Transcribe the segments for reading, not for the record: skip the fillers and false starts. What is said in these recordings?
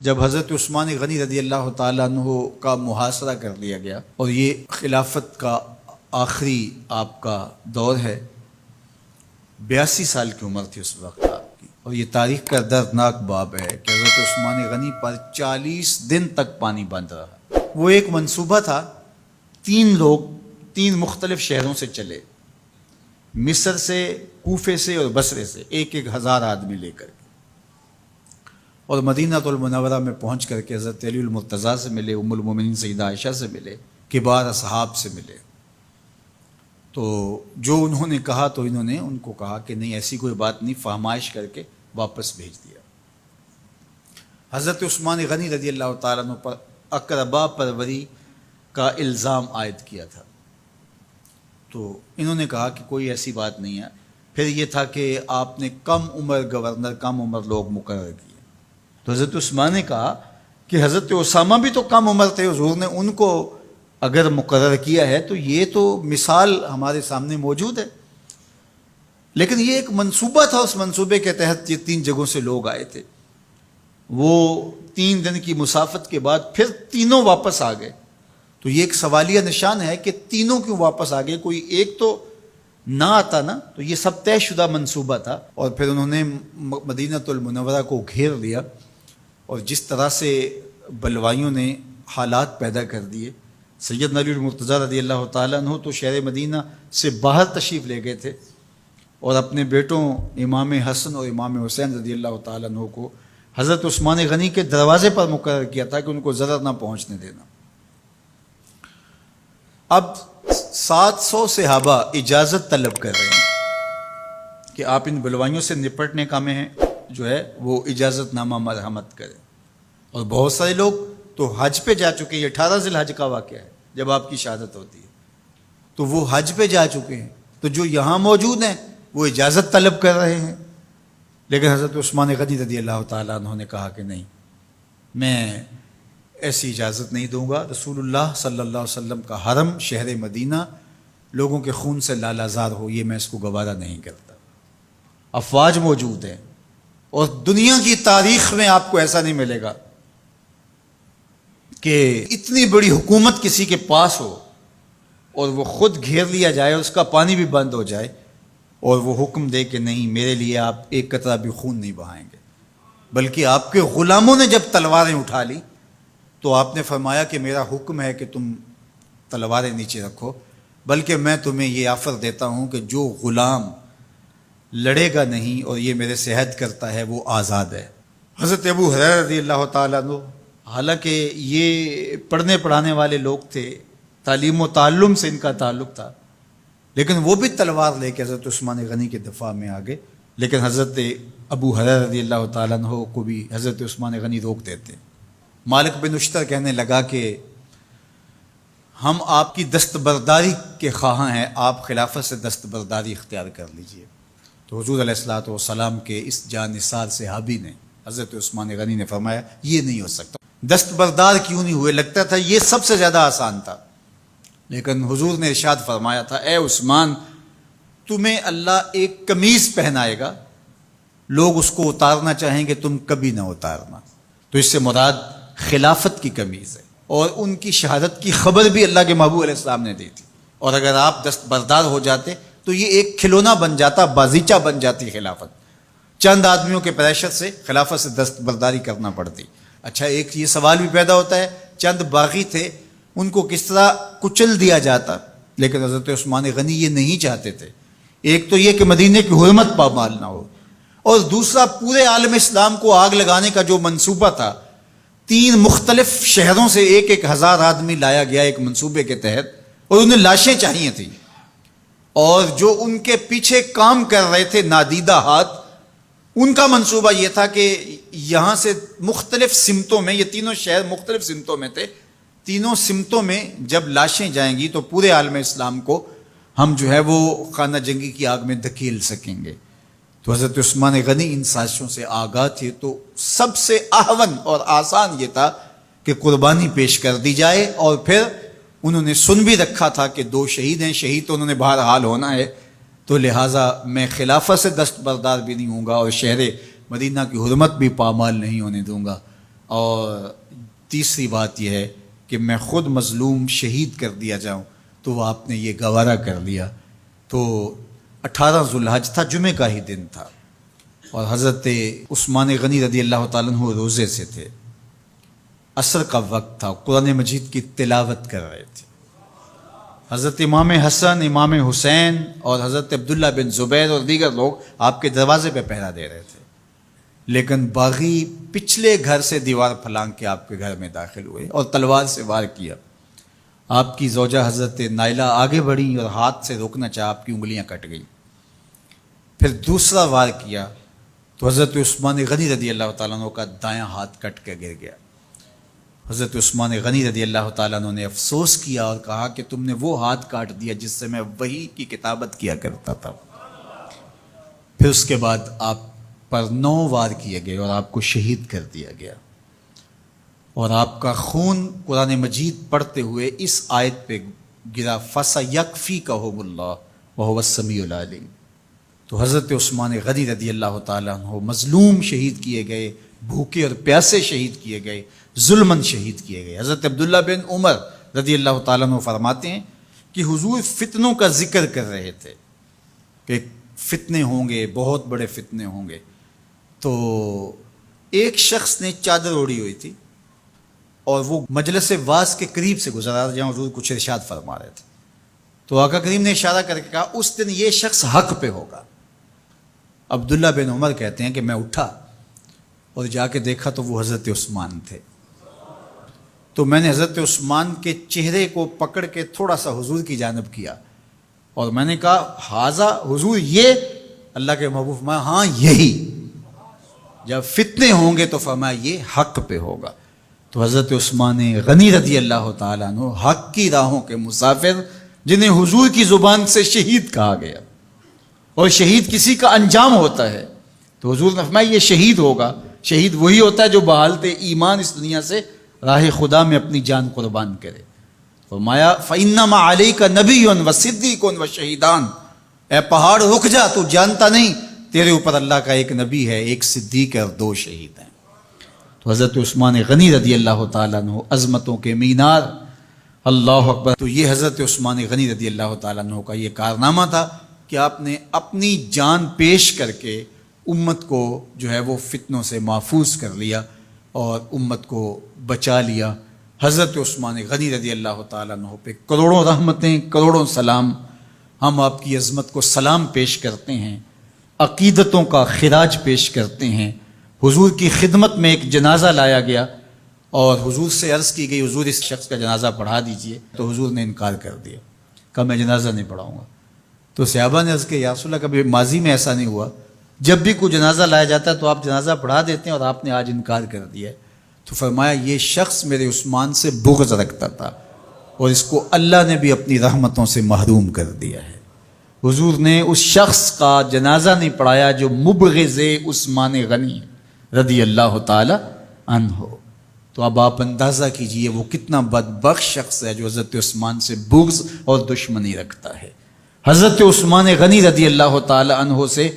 جب حضرت عثمان غنی رضی اللہ تعالیٰ عنہ کا محاصرہ کر لیا گیا اور یہ خلافت کا آخری آپ کا دور ہے، 82 سال کی عمر تھی اس وقت آپ کی، اور یہ تاریخ کا دردناک باب ہے کہ حضرت عثمان غنی پر 40 دن تک پانی بند رہا۔ وہ ایک منصوبہ تھا، 3 لوگ 3 مختلف شہروں سے چلے، مصر سے، کوفے سے اور بصرے سے، 1,000 آدمی لے کر کے، اور مدینہ المنورہ میں پہنچ کر کے حضرت علی المرتضیٰ سے ملے، ام المومنین سیدہ عائشہ سے ملے، کبار اصحاب سے ملے۔ تو جو انہوں نے کہا تو انہوں نے ان کو کہا کہ نہیں، ایسی کوئی بات نہیں، فہمائش کر کے واپس بھیج دیا۔ حضرت عثمان غنی رضی اللہ تعالیٰ عنہ پر اقربا پروری کا الزام عائد کیا تھا، تو انہوں نے کہا کہ کوئی ایسی بات نہیں ہے۔ پھر یہ تھا کہ آپ نے کم عمر گورنر، کم عمر لوگ مقرر کیے، تو حضرت عثمان نے کہا کہ حضرت اسامہ بھی تو کم عمر تھے، حضور نے ان کو اگر مقرر کیا ہے تو یہ تو مثال ہمارے سامنے موجود ہے، لیکن یہ ایک منصوبہ تھا، اس منصوبے کے تحت یہ 3 جگہوں سے لوگ آئے تھے۔ وہ 3 دن کی مسافت کے بعد پھر تینوں واپس آ گئے، تو یہ ایک سوالیہ نشان ہے کہ تینوں کیوں واپس آ گئے، کوئی ایک تو نہ آتا نا، تو یہ سب طے شدہ منصوبہ تھا۔ اور پھر انہوں نے مدینہ المنورہ کو گھیر لیا، اور جس طرح سے بلوائیوں نے حالات پیدا کر دیے، سیدنا علی المرتضیٰ رضی اللہ تعالیٰ عنہ تو شہر مدینہ سے باہر تشریف لے گئے تھے، اور اپنے بیٹوں امام حسن اور امام حسین رضی اللہ تعالیٰ عنہ کو حضرت عثمان غنی کے دروازے پر مقرر کیا تھا کہ ان کو ضرر نہ پہنچنے دینا۔ اب 700 صحابہ اجازت طلب کر رہے ہیں کہ آپ ان بلوائیوں سے نپٹنے کا میں جو ہے وہ اجازت نامہ مرحمت کریں، اور بہت سارے لوگ تو حج پہ جا چکے ہیں۔ 18 ذی الحج کا واقعہ ہے جب آپ کی شہادت ہوتی ہے، تو وہ حج پہ جا چکے ہیں، تو جو یہاں موجود ہیں وہ اجازت طلب کر رہے ہیں، لیکن حضرت عثمان غنی رضی اللہ تعالیٰ عنہ نے کہا کہ نہیں، میں ایسی اجازت نہیں دوں گا۔ رسول اللہ صلی اللہ علیہ وسلم کا حرم شہر مدینہ لوگوں کے خون سے لالازار ہو، یہ میں اس کو گوارا نہیں کرتا۔ افواج موجود ہیں، اور دنیا کی تاریخ میں آپ کو ایسا نہیں ملے گا کہ اتنی بڑی حکومت کسی کے پاس ہو اور وہ خود گھیر لیا جائے، اس کا پانی بھی بند ہو جائے، اور وہ حکم دے کہ نہیں، میرے لیے آپ ایک قطرہ بھی خون نہیں بہائیں گے۔ بلکہ آپ کے غلاموں نے جب تلواریں اٹھا لی تو آپ نے فرمایا کہ میرا حکم ہے کہ تم تلواریں نیچے رکھو، بلکہ میں تمہیں یہ آفر دیتا ہوں کہ جو غلام لڑے گا نہیں اور یہ میرے سے عہد کرتا ہے وہ آزاد ہے۔ حضرت ابو ہریرہ رضی اللہ تعالیٰ عنہ، حالانکہ یہ پڑھنے پڑھانے والے لوگ تھے، تعلیم و تعلم سے ان کا تعلق تھا، لیکن وہ بھی تلوار لے کے حضرت عثمان غنی کے دفاع میں آ گئے، لیکن حضرت ابو ہریرہ رضی اللہ تعالیٰ عنہ کو بھی حضرت عثمان غنی روک دیتے۔ مالک بن اشتر کہنے لگا کہ ہم آپ کی دستبرداری کے خواہاں ہیں، آپ خلافت سے دستبرداری اختیار کر لیجئے۔ تو حضور علیہ الصلوۃ والسلام کے اس جانثار صحابی نے، حضرت عثمان غنی نے فرمایا یہ نہیں ہو سکتا۔ دستبردار کیوں نہیں ہوئے؟ لگتا تھا یہ سب سے زیادہ آسان تھا، لیکن حضور نے ارشاد فرمایا تھا، اے عثمان، تمہیں اللہ ایک قمیض پہنائے گا، لوگ اس کو اتارنا چاہیں گے، تم کبھی نہ اتارنا۔ تو اس سے مراد خلافت کی قمیض ہے، اور ان کی شہادت کی خبر بھی اللہ کے محبوب علیہ السلام نے دی تھی، اور اگر آپ دستبردار ہو جاتے تو یہ ایک کھلونا بن جاتا، بازیچہ بن جاتی خلافت۔ چند آدمیوں کے پریشر سے خلافت سے دستبرداری کرنا پڑتی۔ اچھا، ایک یہ سوال بھی پیدا ہوتا ہے، چند باغی تھے، ان کو کس طرح کچل دیا جاتا؟ لیکن حضرت عثمان غنی یہ نہیں چاہتے تھے۔ ایک تو یہ کہ مدینے کی حرمت پامال نہ ہو، اور دوسرا پورے عالم اسلام کو آگ لگانے کا جو منصوبہ تھا، 3 مختلف شہروں سے 1,000 آدمی لایا گیا ایک منصوبے کے تحت، اور انہیں لاشیں چاہیے تھیں، اور جو ان کے پیچھے کام کر رہے تھے نادیدہ ہاتھ، ان کا منصوبہ یہ تھا کہ یہاں سے مختلف سمتوں میں، یہ تینوں شہر مختلف سمتوں میں تھے، تینوں سمتوں میں جب لاشیں جائیں گی تو پورے عالم اسلام کو ہم جو ہے وہ خانہ جنگی کی آگ میں دھکیل سکیں گے۔ تو حضرت عثمان غنی ان سازشوں سے آگاہ تھے، تو سب سے اہون اور آسان یہ تھا کہ قربانی پیش کر دی جائے، اور پھر انہوں نے سن بھی رکھا تھا کہ 2 شہید ہیں، شہید تو انہوں نے بہرحال ہونا ہے، تو لہٰذا میں خلافت سے دستبردار بھی نہیں ہوں گا، اور شہر مدینہ کی حرمت بھی پامال نہیں ہونے دوں گا۔ اور تیسری بات یہ ہے کہ میں خود مظلوم شہید کر دیا جاؤں، تو وہ آپ نے یہ گوارا کر لیا۔ تو 18 ذوالحج تھا، جمعے کا ہی دن تھا، اور حضرت عثمان غنی رضی اللہ تعالیٰ عنہ روزے سے تھے، عصر کا وقت تھا، قرآن مجید کی تلاوت کر رہے تھے۔ حضرت امام حسن، امام حسین اور حضرت عبداللہ بن زبیر اور دیگر لوگ آپ کے دروازے پہ پہرا دے رہے تھے، لیکن باغی پچھلے گھر سے دیوار پھلانگ کے آپ کے گھر میں داخل ہوئے اور تلوار سے وار کیا۔ آپ کی زوجہ حضرت نائلہ آگے بڑھیں اور ہاتھ سے روکنا چاہا، آپ کی انگلیاں کٹ گئیں۔ پھر دوسرا وار کیا تو حضرت عثمان غنی رضی اللہ تعالیٰ عنہ کا دایاں ہاتھ کٹ کے گر گیا۔ حضرت عثمان غنی رضی اللہ تعالیٰ عنہ نے افسوس کیا اور کہا کہ تم نے وہ ہاتھ کاٹ دیا جس سے میں وحی کی کتابت کیا کرتا تھا۔ پھر اس کے بعد آپ پر 9 وار کیے گئے اور آپ کو شہید کر دیا گیا، اور آپ کا خون قرآن مجید پڑھتے ہوئے اس آیت پہ گرا، فَسَيَكْفِيكَهُمُ اللَّهُ وَهُوَ السَّمِيعُ الْعَلِيمُ۔ تو حضرت عثمان غنی رضی اللہ تعالیٰ عنہ مظلوم شہید کیے گئے، بھوکے اور پیاسے شہید کیے گئے، ظلماً شہید کیے گئے۔ حضرت عبداللہ بن عمر رضی اللہ تعالیٰ عنہ فرماتے ہیں کہ حضور فتنوں کا ذکر کر رہے تھے کہ فتنے ہوں گے، بہت بڑے فتنے ہوں گے۔ تو ایک شخص نے چادر اوڑھی ہوئی تھی اور وہ مجلس واعظ کے قریب سے گزرا جہاں حضور کچھ ارشاد فرما رہے تھے، تو آقا کریم نے اشارہ کر کے کہا اس دن یہ شخص حق پہ ہوگا۔ عبداللہ بن عمر کہتے ہیں کہ میں اٹھا اور جا کے دیکھا تو وہ حضرت عثمان تھے۔ تو میں نے حضرت عثمان کے چہرے کو پکڑ کے تھوڑا سا حضور کی جانب کیا اور میں نے کہا حاذا، حضور یہ؟ اللہ کے محبوب فرمایا ہاں یہی، جب فتنے ہوں گے تو فرمایا یہ حق پہ ہوگا۔ تو حضرت عثمان غنی رضی اللہ تعالیٰ عنہ حق کی راہوں کے مسافر، جنہیں حضور کی زبان سے شہید کہا گیا، اور شہید کسی کا انجام ہوتا ہے، تو حضور نے فرمایا یہ شہید ہوگا۔ شہید وہی ہوتا ہے جو بحالت ایمان اس دنیا سے راہ خدا میں اپنی جان قربان کرے۔ فرمایا فَإِنَّمَا عَلَيْكَ نَبِيٌّ وَصِدِّيقٌ وَشَهِيدَانِ، اے پہاڑ رک جا، تو جانتا نہیں تیرے اوپر اللہ کا ایک نبی ہے، ایک صدیق ہے اور 2 شہید ہیں۔ تو حضرت عثمان غنی رضی اللہ تعالیٰ عنہ عظمتوں کے مینار، اللہ اکبر۔ تو یہ حضرت عثمان غنی رضی اللہ تعالیٰ عنہ کا یہ کارنامہ تھا کہ آپ نے اپنی جان پیش کر کے امت کو جو ہے وہ فتنوں سے محفوظ کر لیا اور امت کو بچا لیا۔ حضرت عثمان غنی رضی اللہ تعالیٰ عنہ پہ کروڑوں رحمتیں، کروڑوں سلام۔ ہم آپ کی عظمت کو سلام پیش کرتے ہیں، عقیدتوں کا خراج پیش کرتے ہیں۔ حضور کی خدمت میں ایک جنازہ لایا گیا اور حضور سے عرض کی گئی حضور اس شخص کا جنازہ پڑھا دیجئے، تو حضور نے انکار کر دیا، کہا میں جنازہ نہیں پڑھاؤں گا۔ تو صحابہ نے عرض کیا یا رسول اللہ، کبھی ماضی میں ایسا نہیں ہوا، جب بھی کوئی جنازہ لایا جاتا ہے تو آپ جنازہ پڑھا دیتے ہیں اور آپ نے آج انکار کر دیا ہے۔ تو فرمایا یہ شخص میرے عثمان سے بغض رکھتا تھا اور اس کو اللہ نے بھی اپنی رحمتوں سے محروم کر دیا ہے۔ حضور نے اس شخص کا جنازہ نہیں پڑھایا جو مبغض عثمان غنی رضی اللہ تعالی عنہ۔ تو اب آپ اندازہ کیجئے وہ کتنا بدبخت شخص ہے جو حضرت عثمان سے بغض اور دشمنی رکھتا ہے۔ حضرت عثمان غنی رضی اللہ تعالی عنہ سے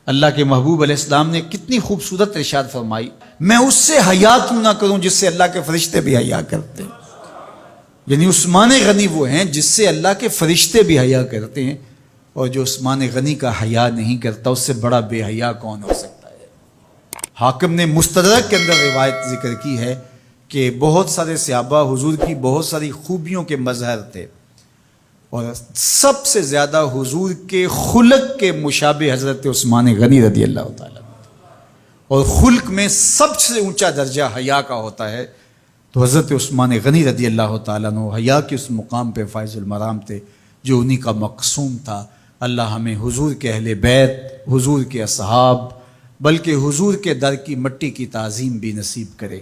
اللہ کے محبوب علیہ السلام نے کتنی خوبصورت ارشاد فرمائی، میں اس سے حیا کیوں نہ کروں جس سے اللہ کے فرشتے بھی حیا کرتے ہیں۔ یعنی عثمان غنی وہ ہیں جس سے اللہ کے فرشتے بھی حیا کرتے ہیں، اور جو عثمان غنی کا حیا نہیں کرتا اس سے بڑا بے حیا کون ہو سکتا ہے۔ حاکم نے مستدرک کے اندر روایت ذکر کی ہے کہ بہت سارے صحابہ حضور کی بہت ساری خوبیوں کے مظہر تھے، اور سب سے زیادہ حضور کے خلق کے مشابہ حضرت عثمان غنی رضی اللہ تعالیٰ، اور خلق میں سب سے اونچا درجہ حیا کا ہوتا ہے۔ تو حضرت عثمان غنی رضی اللہ تعالیٰ عنہ حیا کے اس مقام پہ فائز المرام تھے جو انہی کا مقصوم تھا۔ اللہ ہمیں حضور کے اہل بیت، حضور کے اصحاب، بلکہ حضور کے در کی مٹی کی تعظیم بھی نصیب کرے۔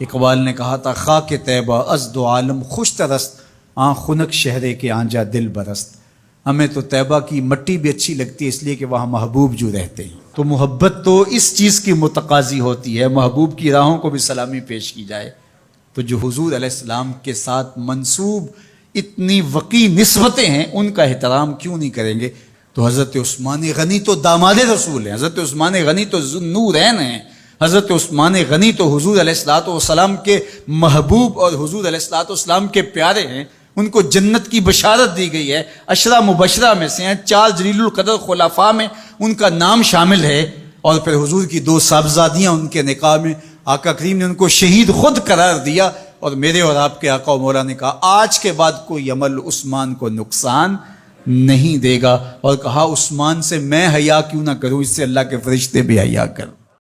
اقبال نے کہا تھا خاک طیبہ از دو عالم خوش ترست، آن خنک شہرے کے آنجا دل برست۔ ہمیں تو طیبہ کی مٹی بھی اچھی لگتی ہے اس لیے کہ وہاں محبوب جو رہتے ہیں، تو محبت تو اس چیز کی متقاضی ہوتی ہے، محبوب کی راہوں کو بھی سلامی پیش کی جائے۔ تو جو حضور علیہ السلام کے ساتھ منسوب اتنی وقی نسبتیں ہیں ان کا احترام کیوں نہیں کریں گے؟ تو حضرت عثمان غنی تو داماد رسول ہیں، حضرت عثمان غنی تو ذو النورین ہیں، حضرت عثمان غنی تو حضور علیہ الصلوۃ والسلام کے محبوب اور حضور علیہ الصلوۃ والسلام کے پیارے ہیں، ان کو جنت کی بشارت دی گئی ہے، عشرہ مبشرہ میں سے ہیں، 4 جلیل القدر خلفاء میں ان کا نام شامل ہے، اور پھر حضور کی 2 صاحبزادیاں ان کے نکاح میں آقا کریم نے ان کو شہید خود قرار دیا، اور میرے اور آپ کے آقا و مولا نے کہا آج کے بعد کوئی عمل عثمان کو نقصان نہیں دے گا، اور کہا عثمان سے میں حیا کیوں نہ کروں، اس سے اللہ کے فرشتے بھی حیا کریں۔